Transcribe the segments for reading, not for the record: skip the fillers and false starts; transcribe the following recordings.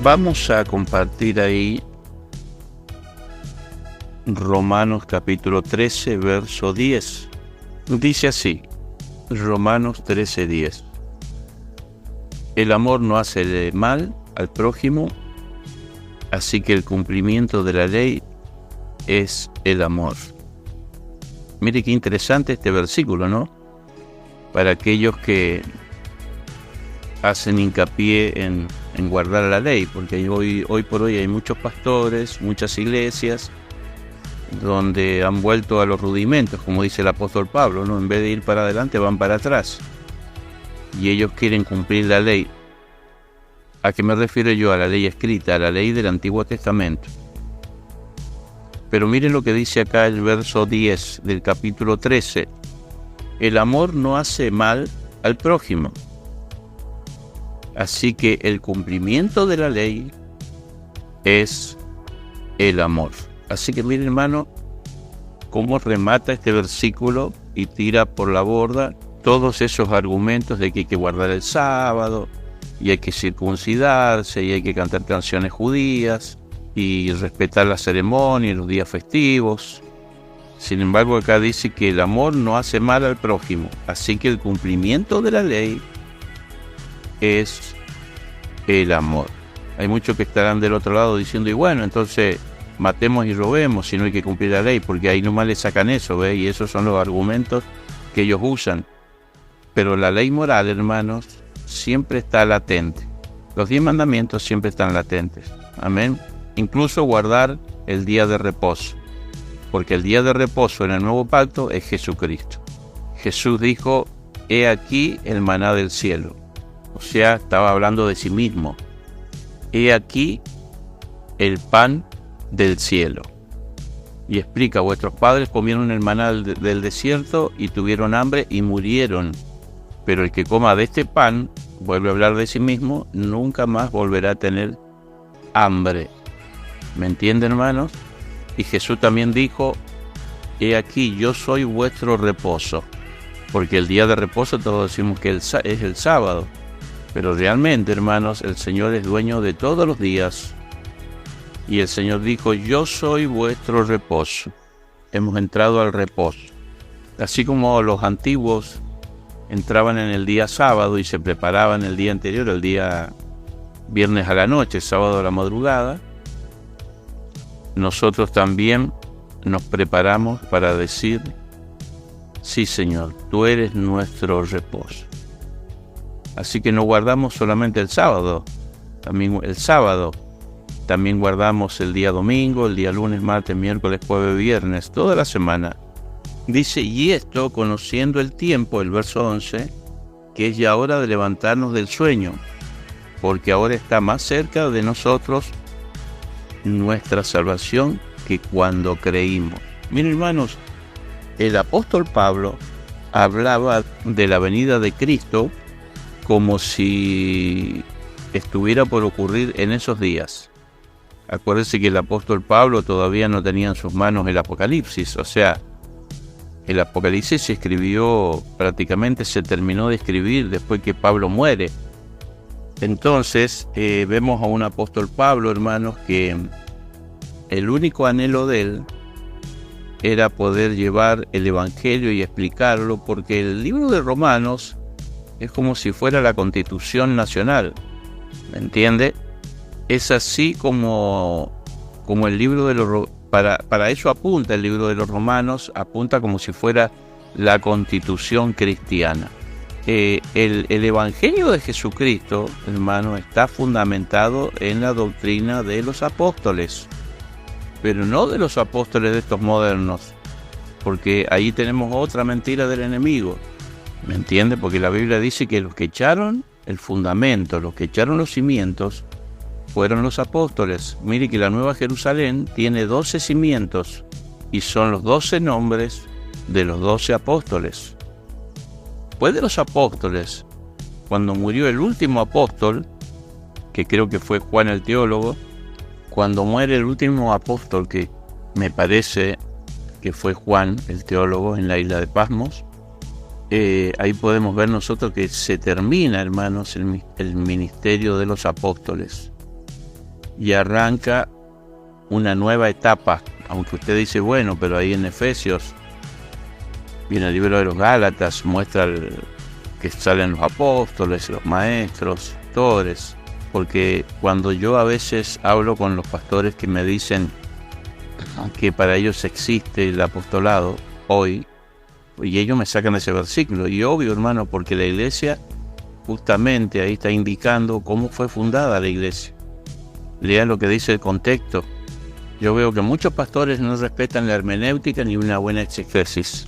Vamos a compartir ahí Romanos capítulo 13, verso 10. Dice así, Romanos 13, 10. El amor no hace mal al prójimo, así que el cumplimiento de la ley es el amor. Mire qué interesante este versículo, ¿no? Para aquellos que hacen hincapié en guardar la ley, porque hoy por hoy hay muchos pastores, muchas iglesias, donde han vuelto a los rudimentos, como dice el apóstol Pablo, ¿no? En vez de ir para adelante, van para atrás. Y ellos quieren cumplir la ley. ¿A qué me refiero yo? A la ley escrita, a la ley del Antiguo Testamento. Pero miren lo que dice acá el verso 10 del capítulo 13. El amor no hace mal al prójimo. Así que el cumplimiento de la ley es el amor. Así que miren, hermano, cómo remata este versículo y tira por la borda todos esos argumentos de que hay que guardar el sábado, y hay que circuncidarse, y hay que cantar canciones judías, y respetar la ceremonia y los días festivos. Sin embargo, acá dice que el amor no hace mal al prójimo, así que el cumplimiento de la ley es el amor. Hay muchos que estarán del otro lado diciendo, y bueno, entonces matemos y robemos si no hay que cumplir la ley, porque ahí nomás le sacan eso, ¿ve? Y esos son los argumentos que ellos usan. Pero la ley moral, hermanos, siempre está latente. Los 10 mandamientos siempre están latentes. Amén. Incluso guardar el día de reposo, porque el día de reposo en el nuevo pacto es Jesucristo. Jesús dijo, he aquí el maná del cielo. O sea, estaba hablando de sí mismo. He aquí el pan del cielo. Y explica, vuestros padres comieron el maná del desierto y tuvieron hambre y murieron. Pero el que coma de este pan, vuelve a hablar de sí mismo, nunca más volverá a tener hambre. ¿Me entienden, hermanos? Y Jesús también dijo, he aquí, yo soy vuestro reposo. Porque el día de reposo todos decimos que es el sábado. Pero realmente, hermanos, el Señor es dueño de todos los días. Y el Señor dijo, yo soy vuestro reposo. Hemos entrado al reposo. Así como los antiguos entraban en el día sábado y se preparaban el día anterior, el día viernes a la noche, sábado a la madrugada, nosotros también nos preparamos para decir, sí, Señor, tú eres nuestro reposo. Así que no guardamos solamente el sábado, también guardamos el día domingo, el día lunes, martes, miércoles, jueves, viernes, toda la semana. Dice, y esto conociendo el tiempo, el verso 11, que es ya hora de levantarnos del sueño, porque ahora está más cerca de nosotros nuestra salvación que cuando creímos. Miren, hermanos, el apóstol Pablo hablaba de la venida de Cristo como si estuviera por ocurrir en esos días. Acuérdense que el apóstol Pablo todavía no tenía en sus manos el Apocalipsis, o sea, el Apocalipsis se escribió, prácticamente se terminó de escribir después que Pablo muere. Entonces, vemos a un apóstol Pablo, hermanos, que el único anhelo de él era poder llevar el Evangelio y explicarlo, porque el libro de Romanos es como si fuera la Constitución Nacional, ¿me entiende? Es así como el libro de los... Para eso apunta el libro de los Romanos, apunta como si fuera la Constitución cristiana. El Evangelio de Jesucristo, hermano, está fundamentado en la doctrina de los apóstoles, pero no de los apóstoles de estos modernos, porque ahí tenemos otra mentira del enemigo, ¿me entiende? Porque la Biblia dice que los que echaron el fundamento, los que echaron los cimientos, fueron los apóstoles. Mire que la Nueva Jerusalén tiene 12 cimientos y son los 12 nombres de los 12 apóstoles. Después de los apóstoles, cuando murió el último apóstol, que creo que fue Juan el teólogo, cuando muere el último apóstol, que me parece que fue Juan el teólogo en la isla de Pasmos, ahí podemos ver nosotros que se termina, hermanos, el ministerio de los apóstoles. y arranca una nueva etapa. Aunque usted dice, bueno, pero ahí en Efesios, y en el libro de los Gálatas, muestra que salen los apóstoles, los maestros, pastores. Porque cuando yo a veces hablo con los pastores que me dicen que para ellos existe el apostolado hoy, y ellos me sacan ese versículo, y obvio, hermano, porque la iglesia justamente ahí está indicando cómo fue fundada la iglesia. Lean lo que dice el contexto. Yo veo que muchos pastores no respetan la hermenéutica ni una buena exégesis.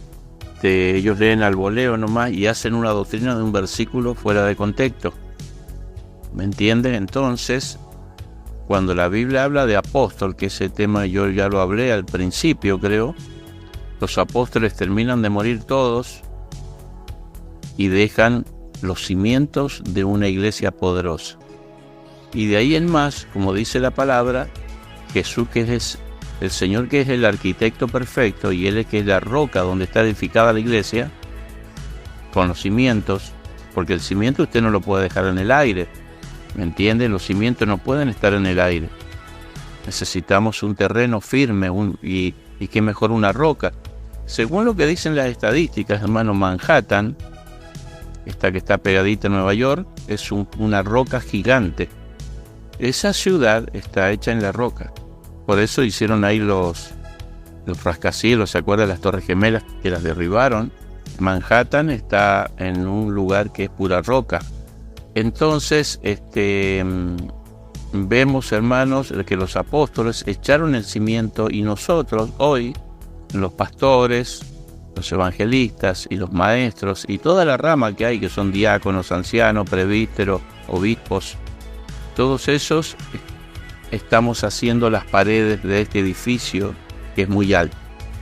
Ellos leen al voleo nomás y hacen una doctrina de un versículo fuera de contexto. ¿Me entienden? Entonces, cuando la Biblia habla de apóstol, que ese tema yo ya lo hablé al principio, creo, los apóstoles terminan de morir todos y dejan los cimientos de una iglesia poderosa. Y de ahí en más, como dice la palabra, Jesús, que es el Señor, que es el arquitecto perfecto, y Él es que es la roca donde está edificada la iglesia, con los cimientos, porque el cimiento usted no lo puede dejar en el aire, ¿me entiende? Los cimientos no pueden estar en el aire. Necesitamos un terreno firme, y qué mejor una roca. Según lo que dicen las estadísticas, hermano, Manhattan, esta que está pegadita a Nueva York, es una roca gigante. Esa ciudad está hecha en la roca. Por eso hicieron ahí los rascacielos, ¿se acuerdan? Las Torres Gemelas que las derribaron. Manhattan está en un lugar que es pura roca. Entonces, vemos, hermanos, que los apóstoles echaron el cimiento, y nosotros hoy, los pastores, los evangelistas y los maestros y toda la rama que hay, que son diáconos, ancianos, presbíteros, obispos, todos esos estamos haciendo las paredes de este edificio que es muy alto,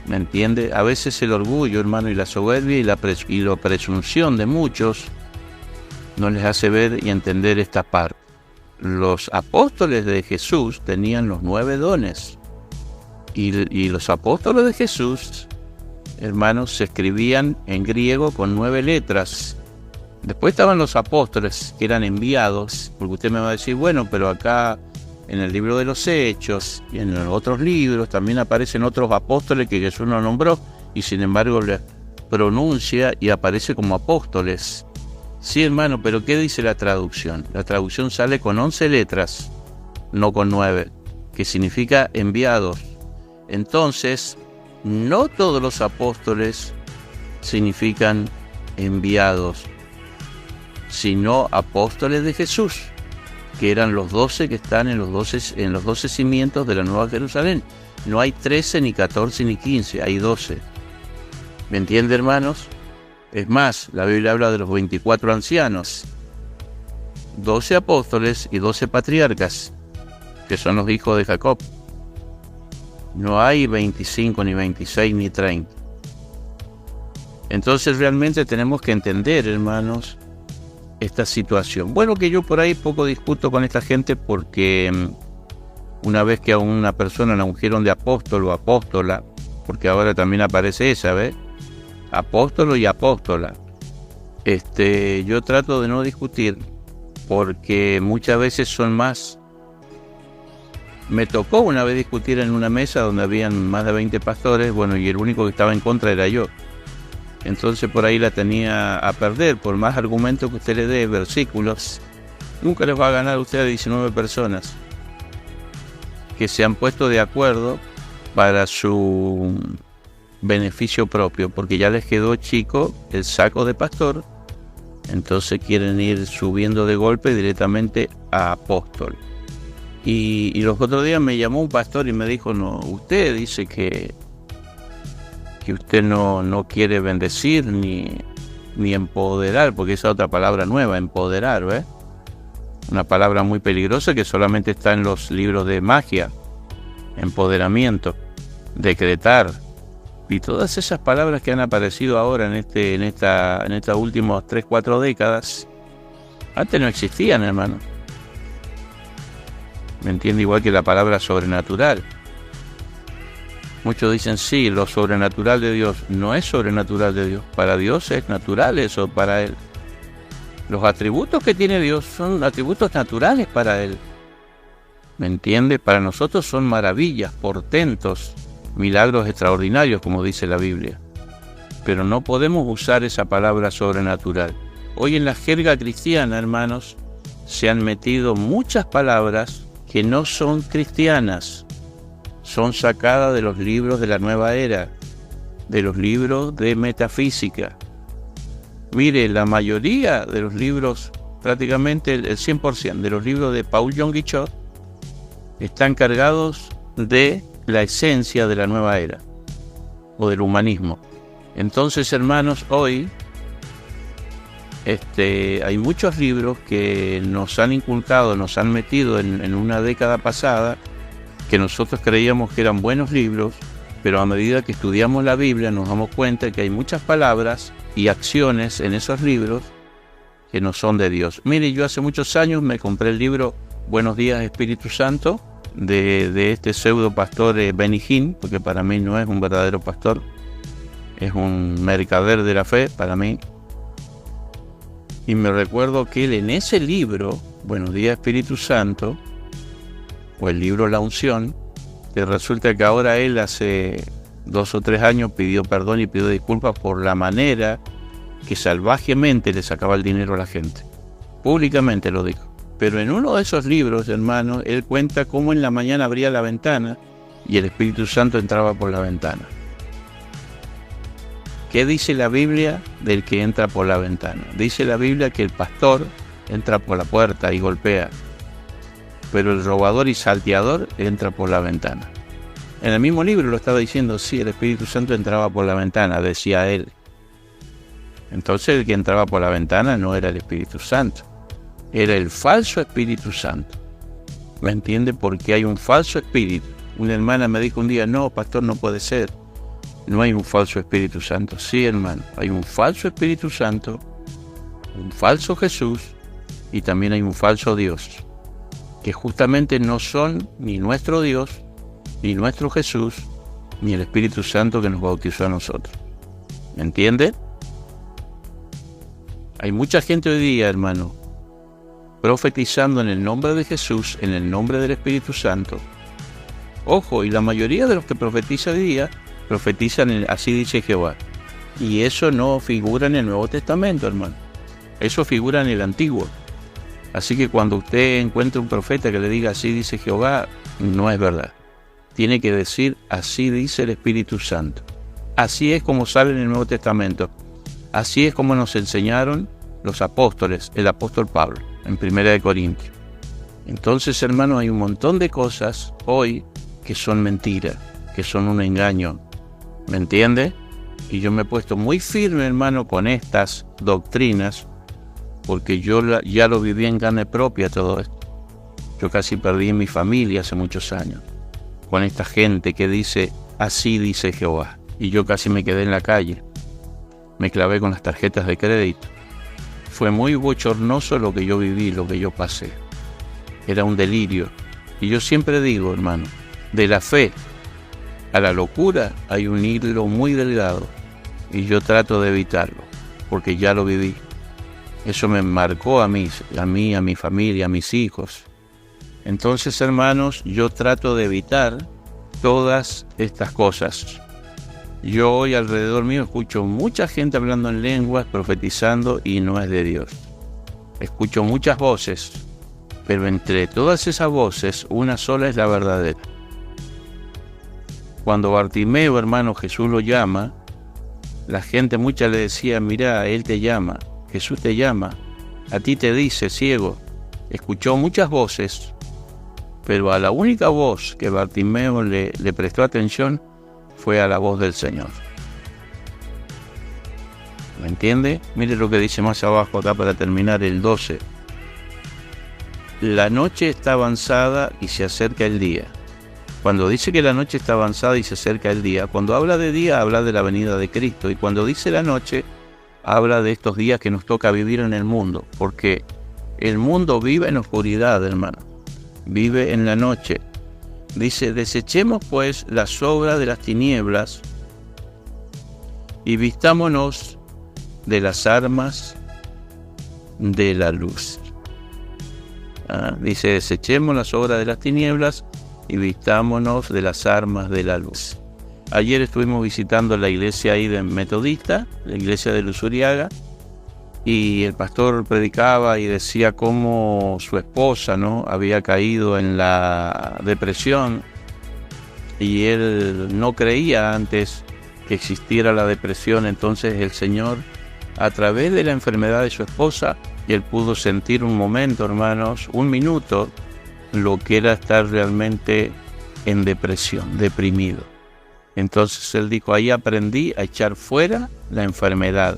¿me entiende? A veces el orgullo, hermano, y la soberbia y la presunción de muchos no les hace ver y entender esta parte. Los apóstoles de Jesús tenían los 9 dones, y los apóstoles de Jesús, hermanos, se escribían en griego con 9 letras. Después estaban los apóstoles que eran enviados, porque usted me va a decir, bueno, pero acá en el libro de los Hechos y en otros libros también aparecen otros apóstoles que Jesús no nombró, y sin embargo les pronuncia y aparece como apóstoles. Sí, hermano, pero ¿qué dice la traducción? La traducción sale con 11 letras, no con 9, que significa enviados. Entonces, no todos los apóstoles significan enviados, sino apóstoles de Jesús, que eran los 12 que están en los 12 cimientos de la Nueva Jerusalén. No hay 13, ni 14, ni 15, hay 12. ¿Me entiende, hermanos? Es más, la Biblia habla de los 24 ancianos, 12 apóstoles y 12 patriarcas, que son los hijos de Jacob. No hay 25, ni 26, ni 30. Entonces realmente tenemos que entender, hermanos, esta situación. Bueno, que yo por ahí poco discuto con esta gente, porque una vez que a una persona la ungieron de apóstol o apóstola, porque ahora también aparece esa, ¿ves? Apóstolo y apóstola. Yo trato de no discutir, porque muchas veces son más. Me tocó una vez discutir en una mesa donde habían más de 20 pastores, bueno, y el único que estaba en contra era yo. Entonces por ahí la tenía a perder. Por más argumentos que usted le dé, versículos, nunca les va a ganar a usted a 19 personas que se han puesto de acuerdo para su beneficio propio, porque ya les quedó chico el saco de pastor, entonces quieren ir subiendo de golpe directamente a apóstol. Y los otros días me llamó un pastor y me dijo, no, usted dice que usted no quiere bendecir ni empoderar, porque esa es otra palabra nueva, empoderar, ¿ves? Una palabra muy peligrosa que solamente está en los libros de magia, empoderamiento, decretar, y todas esas palabras que han aparecido ahora en estas últimas 3-4 décadas, antes no existían, hermano. ¿Me entiende? Igual que la palabra sobrenatural. Muchos dicen, sí, lo sobrenatural de Dios. No es sobrenatural de Dios. Para Dios es natural eso, para Él. Los atributos que tiene Dios son atributos naturales para Él. ¿Me entiende? Para nosotros son maravillas, portentos, milagros extraordinarios, como dice la Biblia. Pero no podemos usar esa palabra sobrenatural. Hoy en la jerga cristiana, hermanos, se han metido muchas palabras que no son cristianas. Son sacadas de los libros de la nueva era, de los libros de metafísica. Mire, la mayoría de los libros, prácticamente el 100% de los libros de Paul Yong Guichot, están cargados de la esencia de la nueva era o del humanismo. Entonces, hermanos, hoy hay muchos libros que nos han inculcado, nos han metido en una década pasada, que nosotros creíamos que eran buenos libros, pero a medida que estudiamos la Biblia nos damos cuenta que hay muchas palabras y acciones en esos libros que no son de Dios. Mire, yo hace muchos años me compré el libro Buenos Días Espíritu Santo de este pseudo pastor Benny Hinn, porque para mí no es un verdadero pastor, es un mercader de la fe para mí. Y me recuerdo que él en ese libro, Buenos Días Espíritu Santo, o el libro La Unción, que resulta que ahora él hace 2 o 3 años pidió perdón y pidió disculpas por la manera que salvajemente le sacaba el dinero a la gente. Públicamente lo dijo. Pero en uno de esos libros, hermanos, él cuenta cómo en la mañana abría la ventana y el Espíritu Santo entraba por la ventana. ¿Qué dice la Biblia del que entra por la ventana? Dice la Biblia que el pastor entra por la puerta y golpea, pero el robador y salteador entra por la ventana. En el mismo libro lo estaba diciendo, sí, el Espíritu Santo entraba por la ventana, decía él. Entonces el que entraba por la ventana no era el Espíritu Santo, era el falso Espíritu Santo. ¿Me entiende? Porque hay un falso espíritu. Una hermana me dijo un día, no, pastor, no puede ser. No hay un falso Espíritu Santo. Sí, hermano, hay un falso Espíritu Santo, un falso Jesús y también hay un falso Dios, que justamente no son ni nuestro Dios, ni nuestro Jesús, ni el Espíritu Santo que nos bautizó a nosotros. ¿Me entiende? Hay mucha gente hoy día, hermano, profetizando en el nombre de Jesús, en el nombre del Espíritu Santo. Ojo, y la mayoría de los que profetizan hoy día profetizan así dice Jehová. Y eso no figura en el Nuevo Testamento, hermano. Eso figura en el Antiguo. Así que cuando usted encuentre un profeta que le diga así dice Jehová, no es verdad. Tiene que decir así dice el Espíritu Santo. Así es como sale en el Nuevo Testamento. Así es como nos enseñaron los apóstoles, el apóstol Pablo, en 1 Corintios. Entonces, hermano, hay un montón de cosas hoy que son mentiras, que son un engaño. ¿Me entiende? Y yo me he puesto muy firme, hermano, con estas doctrinas, porque yo ya lo viví en carne propia todo esto. Yo casi perdí mi familia hace muchos años, con esta gente que dice, así dice Jehová. Y yo casi me quedé en la calle. Me clavé con las tarjetas de crédito. Fue muy bochornoso lo que yo viví, lo que yo pasé. Era un delirio. Y yo siempre digo, hermano, de la fe a la locura hay un hilo muy delgado y yo trato de evitarlo porque ya lo viví. Eso me marcó a mí, a mi familia, a mis hijos. Entonces, hermanos, yo trato de evitar todas estas cosas. Yo hoy alrededor mío escucho mucha gente hablando en lenguas, profetizando y no es de Dios. Escucho muchas voces, pero entre todas esas voces una sola es la verdadera. Cuando Bartimeo, hermano, Jesús lo llama, la gente mucha le decía, mira, Él te llama, Jesús te llama, a ti te dice, ciego. Escuchó muchas voces, pero a la única voz que Bartimeo le prestó atención fue a la voz del Señor. ¿Me entiende? Mire lo que dice más abajo acá para terminar, el 12. La noche está avanzada y se acerca el día. Cuando dice que la noche está avanzada y se acerca el día, cuando habla de día, habla de la venida de Cristo. Y cuando dice la noche, habla de estos días que nos toca vivir en el mundo. Porque el mundo vive en oscuridad, hermano. Vive en la noche. Dice, desechemos pues las obras de las tinieblas y vistámonos de las armas de la luz. Dice, desechemos las obras de las tinieblas y vistámonos de las armas de la luz. Ayer estuvimos visitando la iglesia ahí de Metodista, la iglesia de Luzuriaga, y el pastor predicaba y decía cómo su esposa, ¿no?, había caído en la depresión, y él no creía antes que existiera la depresión. Entonces el Señor, a través de la enfermedad de su esposa, él pudo sentir un momento, hermanos, un minuto, lo que era estar realmente en depresión, deprimido. Entonces él dijo, ahí aprendí a echar fuera la enfermedad,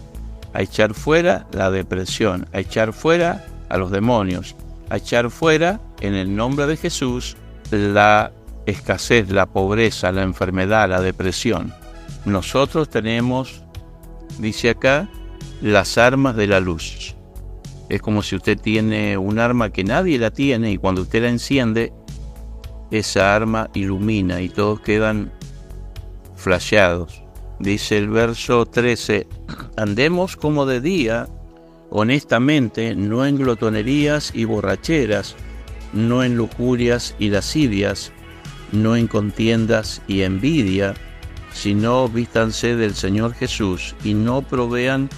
a echar fuera la depresión, a echar fuera a los demonios, a echar fuera, en el nombre de Jesús, la escasez, la pobreza, la enfermedad, la depresión. Nosotros tenemos, dice acá, las armas de la luz. Es como si usted tiene un arma que nadie la tiene, y cuando usted la enciende, esa arma ilumina y todos quedan flasheados. Dice el verso 13, andemos como de día, honestamente, no en glotonerías y borracheras, no en lujurias y lascivias, no en contiendas y envidia, sino vístanse del Señor Jesús y no provean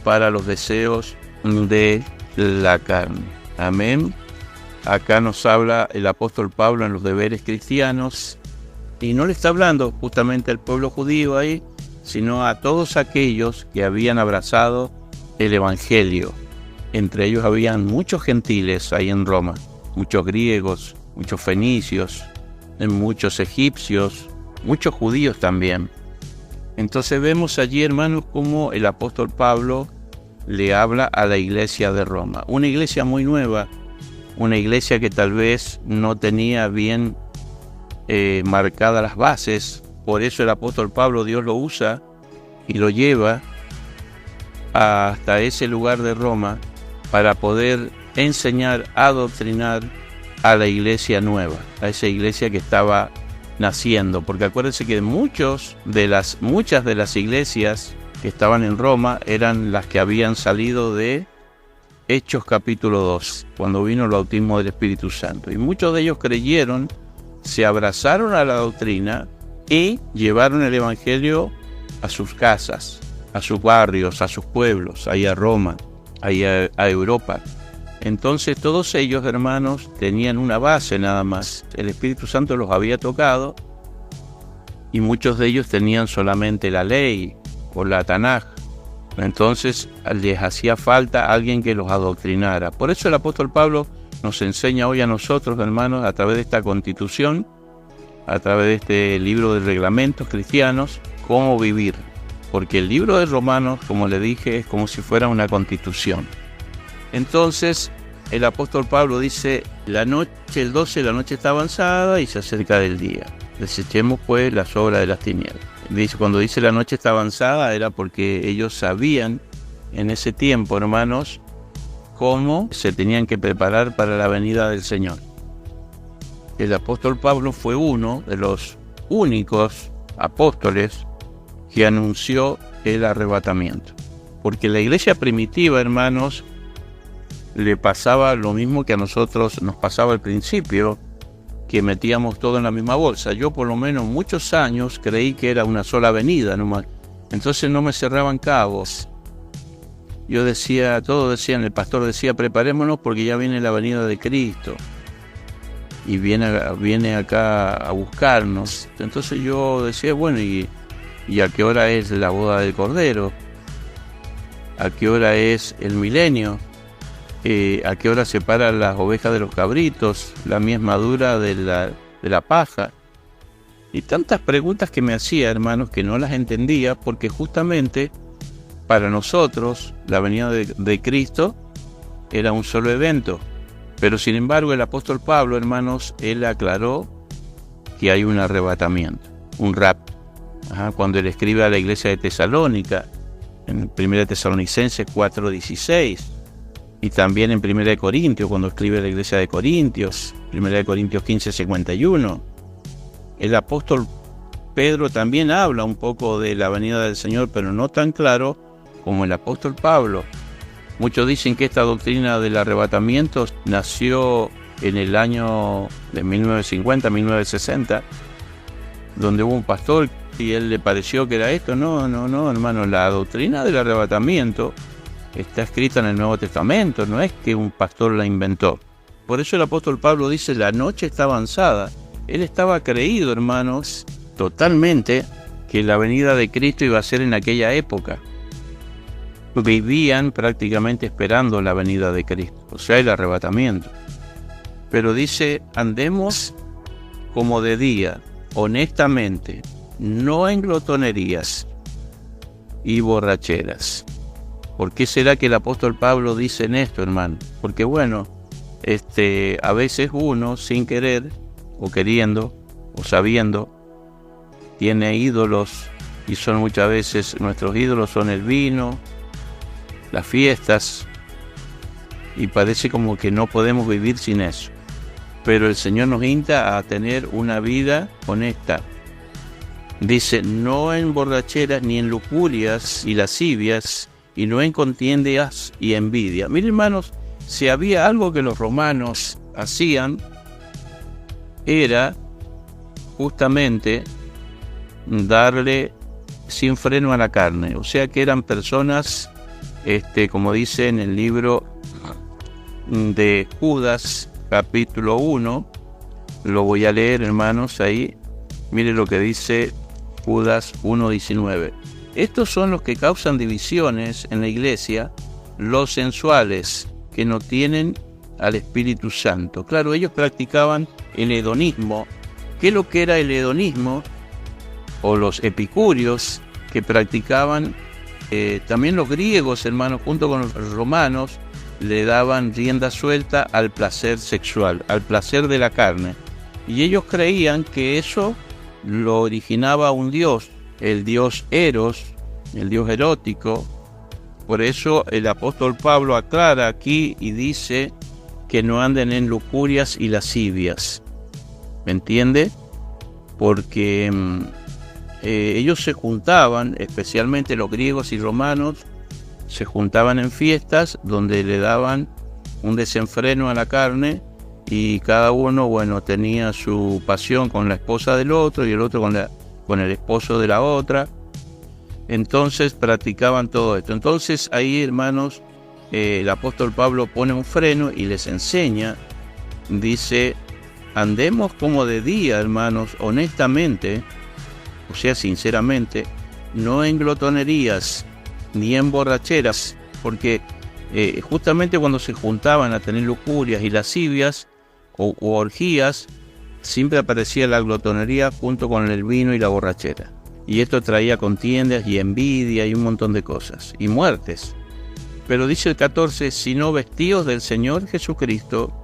para los deseos de la carne. Amén. Acá nos habla el apóstol Pablo en los deberes cristianos, y no le está hablando justamente al pueblo judío ahí, sino a todos aquellos que habían abrazado el evangelio. Entre ellos habían muchos gentiles ahí en Roma, muchos griegos, muchos fenicios, muchos egipcios, muchos judíos también. Entonces vemos allí, hermanos, cómo el apóstol Pablo le habla a la iglesia de Roma, una iglesia muy nueva, una iglesia que tal vez no tenía bien marcadas las bases. Por eso el apóstol Pablo, Dios lo usa y lo lleva hasta ese lugar de Roma para poder enseñar, adoctrinar a la iglesia nueva, a esa iglesia que estaba naciendo. Porque acuérdense que muchas de las iglesias que estaban en Roma eran las que habían salido de Hechos capítulo 2, cuando vino el bautismo del Espíritu Santo. Y muchos de ellos creyeron, se abrazaron a la doctrina y llevaron el evangelio a sus casas, a sus barrios, a sus pueblos, ahí a Roma, ahí a Europa. Entonces todos ellos, hermanos, tenían una base nada más. El Espíritu Santo los había tocado y muchos de ellos tenían solamente la ley o la Tanaj. Entonces les hacía falta alguien que los adoctrinara. Por eso el apóstol Pablo nos enseña hoy a nosotros, hermanos, a través de esta constitución, a través de este libro de reglamentos cristianos, cómo vivir. Porque el libro de Romanos, como le dije, es como si fuera una constitución. Entonces el apóstol Pablo dice, el 12, la noche está avanzada y se acerca del día. Desechemos pues las obras de las tinieblas. Cuando dice la noche está avanzada, era porque ellos sabían en ese tiempo, hermanos, cómo se tenían que preparar para la venida del Señor. El apóstol Pablo fue uno de los únicos apóstoles que anunció el arrebatamiento. Porque la iglesia primitiva, hermanos, le pasaba lo mismo que a nosotros nos pasaba al principio, que metíamos todo en la misma bolsa. Yo por lo menos muchos años creí que era una sola avenida nomás. Entonces no me cerraban cabos. Yo decía, todos decían, el pastor decía, preparémonos porque ya viene la venida de Cristo. Y viene acá a buscarnos. Entonces yo decía, bueno, ¿y a qué hora es la boda del Cordero? ¿A qué hora es el milenio? ¿A qué hora se paran las ovejas de los cabritos? La mies madura de la paja. Y tantas preguntas que me hacía, hermanos, que no las entendía, porque justamente para nosotros la venida de Cristo era un solo evento. Pero sin embargo el apóstol Pablo, hermanos, él aclaró que hay un arrebatamiento, un rapto. Cuando él escribe a la iglesia de Tesalónica, en 1 Tesalonicenses 4:16, y también en 1 Corintios, cuando escribe a la iglesia de Corintios, 1 Corintios 15:51, el apóstol Pedro también habla un poco de la venida del Señor, pero no tan claro como el apóstol Pablo. Muchos dicen que esta doctrina del arrebatamiento nació en el año de 1950, 1960, donde hubo un pastor y él le pareció que era esto. No, hermano, la doctrina del arrebatamiento está escrita en el Nuevo Testamento, no es que un pastor la inventó. Por eso el apóstol Pablo dice, la noche está avanzada. Él estaba creído, hermanos, totalmente, que la venida de Cristo iba a ser en aquella época. Vivían prácticamente esperando la venida de Cristo, o sea, el arrebatamiento. Pero dice, andemos como de día, honestamente, no en glotonerías y borracheras. ¿Por qué será que el apóstol Pablo dice en esto, hermano? Porque bueno, a veces uno, sin querer, o queriendo, o sabiendo, tiene ídolos, y son muchas veces, nuestros ídolos son el vino, las fiestas, y parece como que no podemos vivir sin eso. Pero el Señor nos insta a tener una vida honesta. Dice, no en borracheras ni en lujurias y lascivias, y no en contiendas y envidia. Miren, hermanos, si había algo que los romanos hacían, era justamente darle sin freno a la carne. O sea que eran personas, como dice en el libro de Judas, capítulo 1, lo voy a leer, hermanos, ahí. Miren lo que dice Judas 1:19. Estos son los que causan divisiones en la iglesia, los sensuales, que no tienen al Espíritu Santo. Claro, ellos practicaban el hedonismo. ¿Qué es lo que era el hedonismo? O los epicúreos, que practicaban, también los griegos, hermanos, junto con los romanos, le daban rienda suelta al placer sexual, al placer de la carne. Y ellos creían que eso lo originaba un dios, el dios Eros, el dios erótico. Por eso el apóstol Pablo aclara aquí y dice que no anden en lujurias y lascivias. ¿Me entiende? Porque ellos se juntaban, especialmente los griegos y romanos, se juntaban en fiestas donde le daban un desenfreno a la carne, y cada uno, bueno, tenía su pasión con la esposa del otro y el otro con el esposo de la otra. Entonces practicaban todo esto. Entonces ahí, hermanos, el apóstol Pablo pone un freno y les enseña, dice, andemos como de día, hermanos, honestamente, o sea, sinceramente, no en glotonerías ni en borracheras, porque justamente cuando se juntaban a tener lujurias y lascivias o orgías, siempre aparecía la glotonería junto con el vino y la borrachera. Y esto traía contiendas y envidia y un montón de cosas, y muertes. Pero dice el 14, sino vestidos del Señor Jesucristo,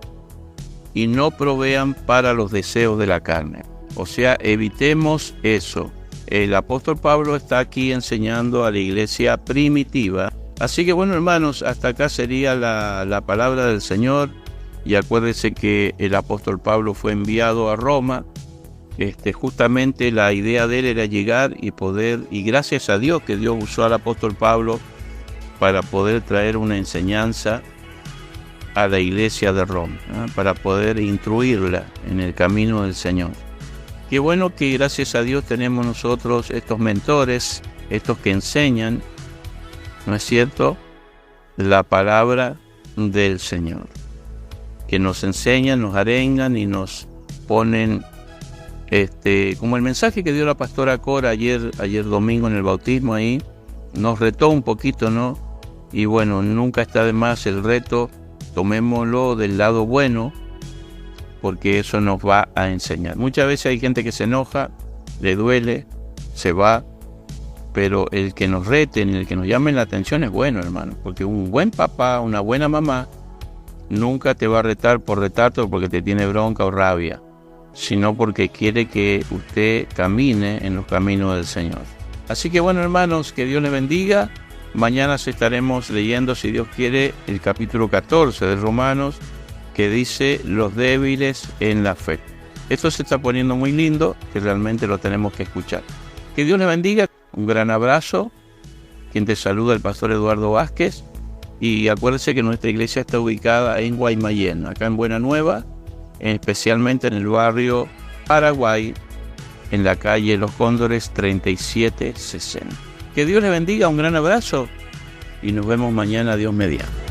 y no provean para los deseos de la carne. O sea, evitemos eso. El apóstol Pablo está aquí enseñando a la iglesia primitiva. Así que bueno, hermanos, hasta acá sería la palabra del Señor. Y acuérdense que el apóstol Pablo fue enviado a Roma. Justamente la idea de él era llegar y poder, y gracias a Dios que Dios usó al apóstol Pablo para poder traer una enseñanza a la iglesia de Roma, para poder instruirla en el camino del Señor. Qué bueno que gracias a Dios tenemos nosotros estos mentores, estos que enseñan, ¿no es cierto?, la palabra del Señor, que nos enseñan, nos arengan y nos ponen, como el mensaje que dio la pastora Cora ayer domingo en el bautismo, ahí nos retó un poquito, ¿no? Y bueno, nunca está de más el reto, tomémoslo del lado bueno, porque eso nos va a enseñar. Muchas veces hay gente que se enoja, le duele, se va, pero el que nos reten, el que nos llame la atención es bueno, hermano, porque un buen papá, una buena mamá, nunca te va a retar por retarte porque te tiene bronca o rabia, sino porque quiere que usted camine en los caminos del Señor. Así que bueno, hermanos, que Dios les bendiga. Mañana estaremos leyendo, si Dios quiere, el capítulo 14 de Romanos, que dice los débiles en la fe. Esto se está poniendo muy lindo, que realmente lo tenemos que escuchar. Que Dios les bendiga. Un gran abrazo. Quien te saluda, el pastor Eduardo Vázquez. Y acuérdense que nuestra iglesia está ubicada en Guaymallén, acá en Buena Nueva, especialmente en el barrio Paraguay, en la calle Los Cóndores 3760. Que Dios les bendiga, un gran abrazo y nos vemos mañana, Dios mediante.